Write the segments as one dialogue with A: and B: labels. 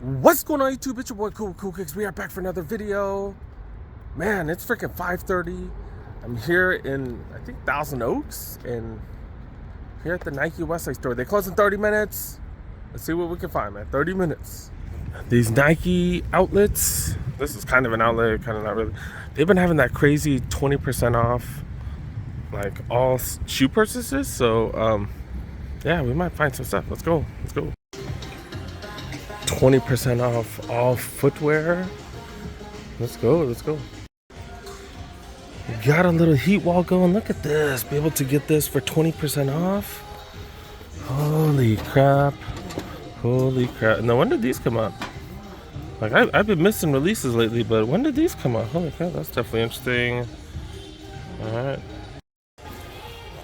A: What's going on YouTube? It's your boy Cool Kicks. We are back for another video. Man, it's freaking 5:30. I'm here in, I think, Thousand Oaks, and here at the Nike Westlake store. They close in 30 minutes. Let's see what we can find, man. 30 minutes. These Nike outlets, this is kind of an outlet, kind of not really. They've been having that crazy 20% off, like all shoe purchases. So, yeah, we might find some stuff. Let's go. 20% off all footwear. Let's go. We got a little heat wall going. Look at this. Be able to get this for 20% off. Holy crap. No, when did these come out? Like, I've been missing releases lately, but when did these come out? Holy crap, that's definitely interesting. Alright.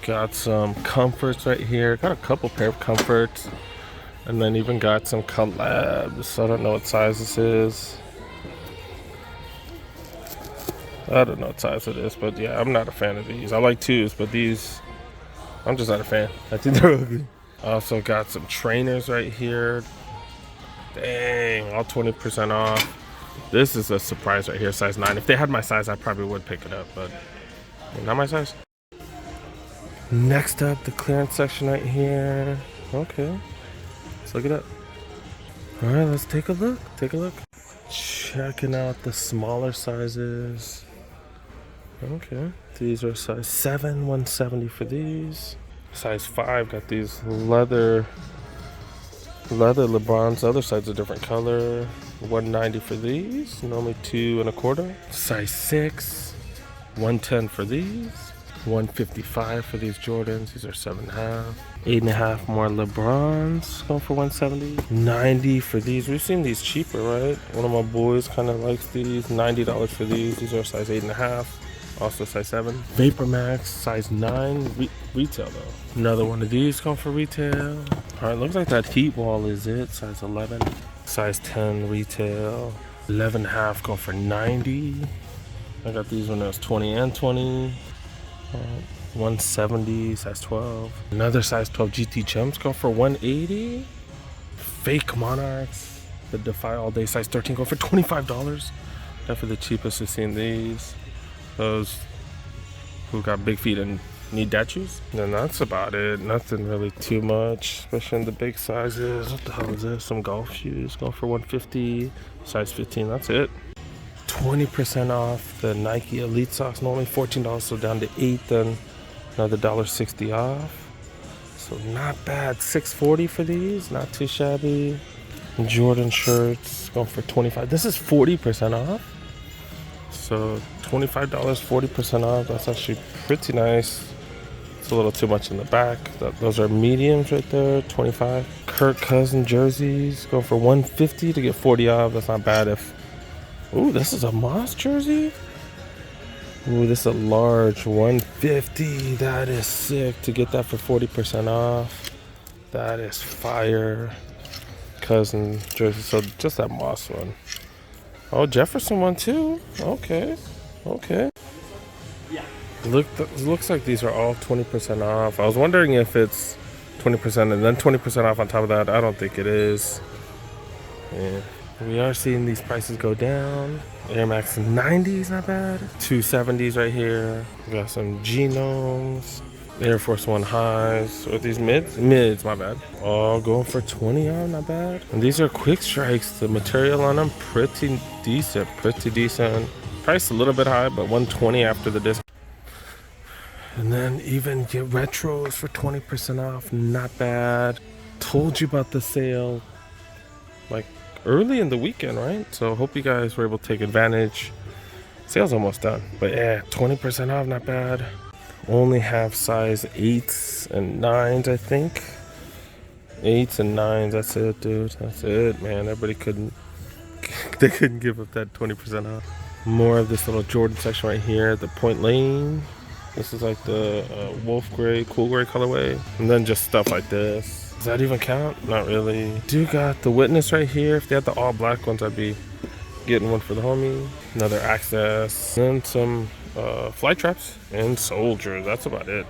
A: Got some comforts right here. Got a couple pair of comforts. And then even got some collabs. I don't know what size this is. I don't know what size it is, but yeah, I'm not a fan of these. I like twos, but these, I'm just not a fan. I think they're ugly. Also got some trainers right here. Dang, all 20% off. This is a surprise right here, size 9. If they had my size, I probably would pick it up, but not my size. Next up, the clearance section right here. Okay. Look it up. All right, let's take a look. Checking out the smaller sizes. Okay, these are size 7, 170 for these. Size 5 got these leather LeBrons. The other side's a different color. 190 for these. Normally 2 1/4. Size 6, 110 for these. 155 for these Jordans. These are 7.5. 8.5 more LeBrons going for 170. 90 for these. We've seen these cheaper, right? One of my boys kind of likes these. $90 for these. These are size 8.5. Also size 7. Vapor Max size 9. Retail though. Another one of these going for retail. All right, looks like that heat wall is it. Size 11. Size 10 retail. 11.5 going for 90. I got these when it was 20 and 20. 170, size 12. Another size 12 GT Jumps go for 180. Fake Monarchs, the Defy All Day size 13 go for $25. Definitely the cheapest we've seen these. Those who got big feet and need dad shoes. And that's about it. Nothing really too much, especially in the big sizes. What the hell is this? Some golf shoes go for 150, size 15. That's it. 20% off the Nike Elite socks, normally $14, so down to $8, then another $1.60 off. So not bad. $6.40 for these, not too shabby. Jordan shirts going for $25. This is 40% off. So $25, 40% off. That's actually pretty nice. It's a little too much in the back. Those are mediums right there. 25. Kirk Cousins jerseys going for $150 to get 40 off. That's not bad. Ooh, this is a Moss jersey. Ooh, this is a large 150. That is sick to get that for 40% off. That is fire. Cousin jersey. So just that Moss one. Oh, Jefferson one too. Okay. Looks like these are all 20% off. I was wondering if it's 20% and then 20% off on top of that. I don't think it is. Yeah. We are seeing these prices go down. Air Max 90s, not bad. 270s right here. We got some Genomes. Air Force One highs. Are these mids? Mids, my bad. All going for 20 on, not bad. And these are quick strikes. The material on them, pretty decent. Price a little bit high, but 120 after the discount. And then even get retros for 20% off, not bad. Told you about the sale. Like, early in the weekend, right? So hope you guys were able to take advantage. Sale's almost done, but yeah, 20% off, not bad. Only have size 8s and 9s, I think. 8s and 9s, that's it, dude. That's it, man. Everybody couldn't give up that 20% off. More of this little Jordan section right here, the Point Lane. This is like the wolf gray, cool gray colorway. And then just stuff like this. Does that even count? Not really. Do got the Witness right here. If they had the all black ones, I'd be getting one for the homie. Another Access. And some Fly Traps and Soldiers. That's about it.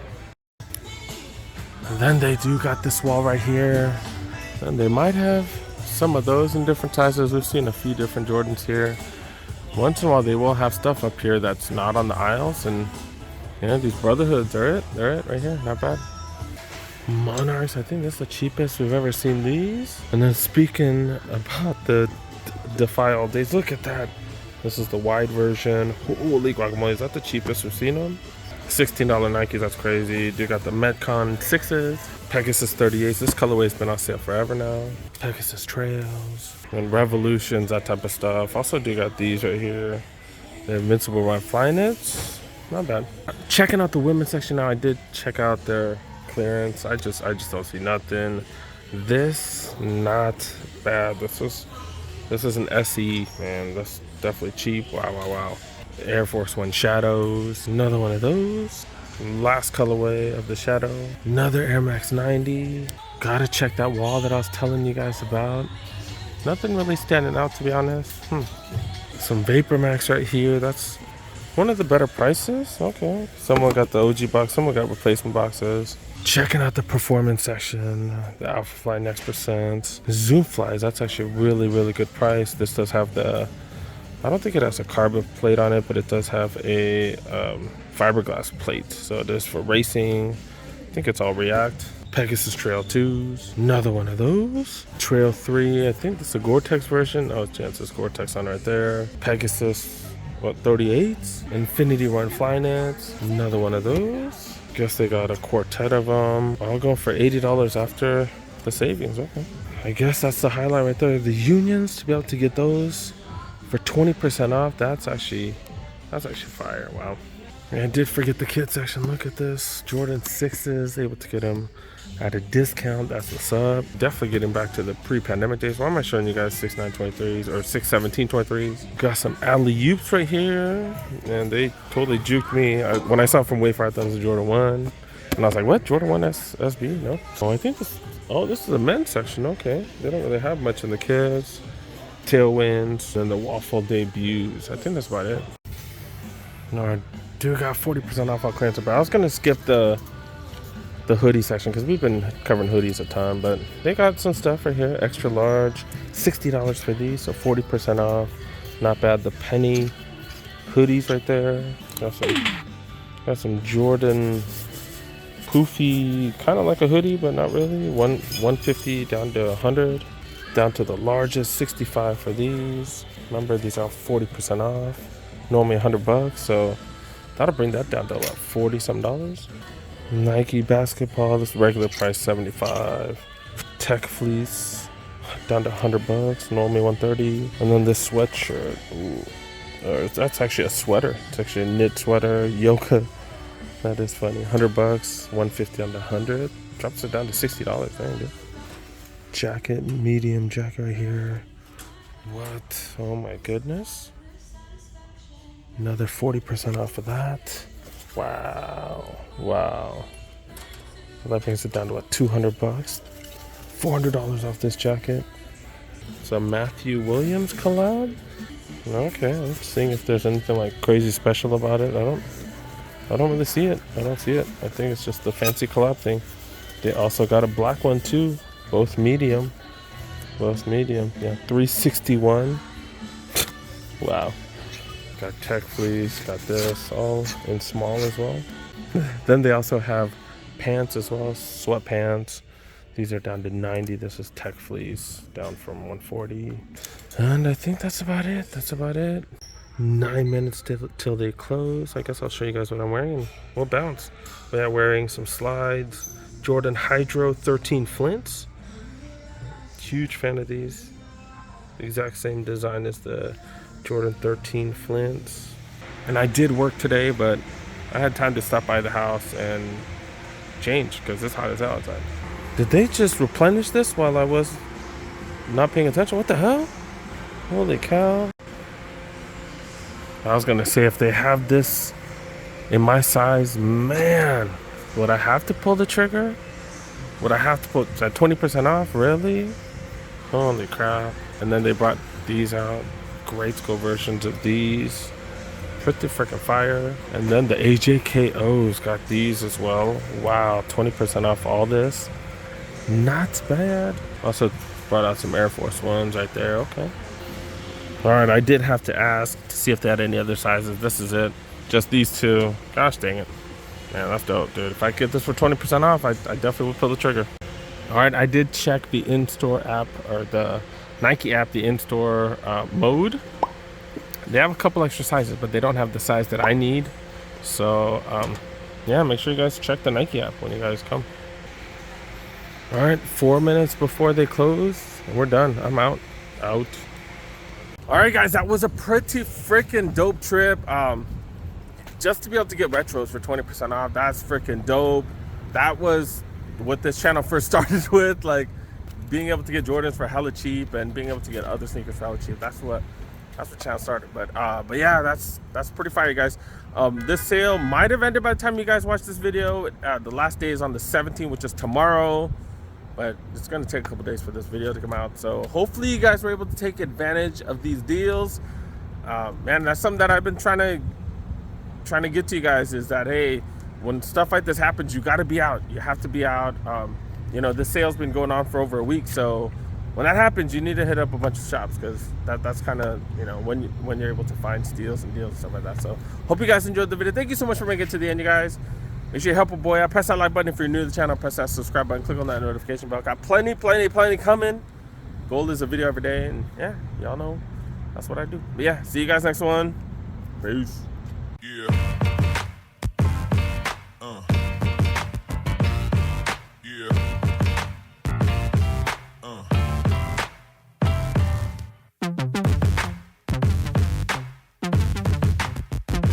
A: And then they do got this wall right here. And they might have some of those in different sizes. We've seen a few different Jordans here. Once in a while they will have stuff up here that's not on the aisles, and yeah, these Brotherhoods are it. They're it right here. Not bad. Monarchs, I think that's the cheapest we've ever seen these. And then speaking about the Defy All Days, look at that. This is the wide version. Holy guacamole, is that the cheapest we've seen them? $16 Nikes, that's crazy. You got the Metcon 6s, Pegasus 38s. This colorway's been on sale forever now. Pegasus Trails and Revolutions, that type of stuff. Also do got these right here. The Invincible Run Flyknits. Not bad. Checking out the women's section now. I did check out their clearance. I just don't see nothing. This not bad. This is an SE, man. That's definitely cheap. Wow. Air Force One Shadows. Another one of those. Last colorway of the Shadow. Another Air Max 90. Gotta check that wall that I was telling you guys about. Nothing really standing out, to be honest. Some Vapor Max right here. That's one of the better prices. Okay. Someone got the OG box. Someone got replacement boxes. Checking out the performance section. The Alpha Fly Next Percent. Zoom Flies. That's actually a really good price. This does have the, I don't think it has a carbon plate on it, but it does have a fiberglass plate. So it is for racing. I think it's all React. Pegasus Trail 2s. Another one of those. Trail 3. I think this is a Gore-Tex version. Oh, chances Gore-Tex on right there. Pegasus, 38s. Infinity Run Flyknits. Another one of those. Guess they got a quartet of them. All going for $80 after the savings. Okay. I guess that's the highlight right there. The Unions, to be able to get those for 20% off. That's actually fire. Wow. And I did forget the kid section. Look at this. Jordan 6s, able to get them at a discount. That's what's up. Definitely getting back to the pre-pandemic days. Why am I showing you guys 6.923s or 6.1723s? Got some alley-oops right here, and they totally juked me. When I saw it from Wayfair, I thought it was a Jordan 1, and I was like, what? Jordan 1 SB? No. Oh, I think this is the men's section. Okay. They don't really have much in the kids. Tailwinds and the Waffle debuts. I think that's about it. No, I do got 40% off on clearance, but I was gonna skip the hoodie section because we've been covering hoodies a ton, but they got some stuff right here. Extra large, $60 for these, so 40% off. Not bad. The penny hoodies right there. Got some Jordan poofy, kind of like a hoodie, but not really. 150 down to 100, down to the largest 65 for these. Remember, these are 40% off. Normally $100, so that'll bring that down to about 40 some dollars. Nike basketball, this regular price 75. Tech fleece down to $100, normally 130. And then this sweatshirt, that's actually a sweater. It's actually a knit sweater, yoga. That is funny. $100, 150 down to 100. Drops it down to $60. Dang, dude. Jacket, medium jacket right here. What? Oh my goodness. Another 40% off of that. Wow. So that brings it down to what, $200? $400 off this jacket. It's a Matthew Williams collab. Okay, I'm seeing if there's anything like crazy special about it. I don't really see it. I don't see it. I think it's just the fancy collab thing. They also got a black one too. Both medium. Yeah, 361. Wow. Got tech fleece, got this, all in small as well. Then they also have pants as well, sweatpants. These are down to 90. This is tech fleece, down from 140. And I think that's about it. 9 minutes till they close. I guess I'll show you guys what I'm wearing and we'll bounce. But yeah, wearing some slides. Jordan Hydro 13 Flints. Huge fan of these. The exact same design as the Jordan 13 Flints. And I did work today, but I had time to stop by the house and change because it's hot as hell outside. Did they just replenish this while I was not paying attention? What the hell? Holy cow. I was gonna say, if they have this in my size, man, would I have to pull the trigger? Would I have to put that 20% off? Really? Holy crap. And then they brought these out. Great school versions of these. Pretty freaking fire. And then the AJKOs got these as well. Wow, 20% off all this. Not bad. Also, Brought out some Air Force Ones right there. Okay. All right, I did have to ask to see if they had any other sizes. This is it. Just these two. Gosh dang it. Man, that's dope, dude. If I get this for 20% off, I definitely would pull the trigger. All right, I did check the in-store app, or the Nike app, the in-store mode. They have a couple extra sizes, but they don't have the size that I need. So, yeah, make sure you guys check the Nike app when you guys come. All right, 4 minutes before they close, and we're done. I'm out. All right, guys, that was a pretty freaking dope trip. Just to be able to get retros for 20% off, that's freaking dope. That was what this channel first started with, like being able to get Jordans for hella cheap and being able to get other sneakers for hella cheap. That's what channel started. But yeah, that's pretty fire, guys. This sale might have ended by the time you guys watch this video. The last day is on the 17th, which is tomorrow. But it's gonna take a couple days for this video to come out. So hopefully you guys were able to take advantage of these deals. Man, that's something that I've been trying to get to you guys, is that, hey, when stuff like this happens, you gotta be out. You have to be out. You know, this sale's been going on for over a week. So when that happens, you need to hit up a bunch of shops, because that's kind of, you know, when you're able to find steals and deals and stuff like that. So hope you guys enjoyed the video. Thank you so much for making it to the end, you guys. Make sure you help a boy out. Press that like button if you're new to the channel. Press that subscribe button. Click on that notification bell. Got plenty coming. Goal is a video every day. And yeah, y'all know that's what I do. But yeah, see you guys next one. Peace.
B: Yeah.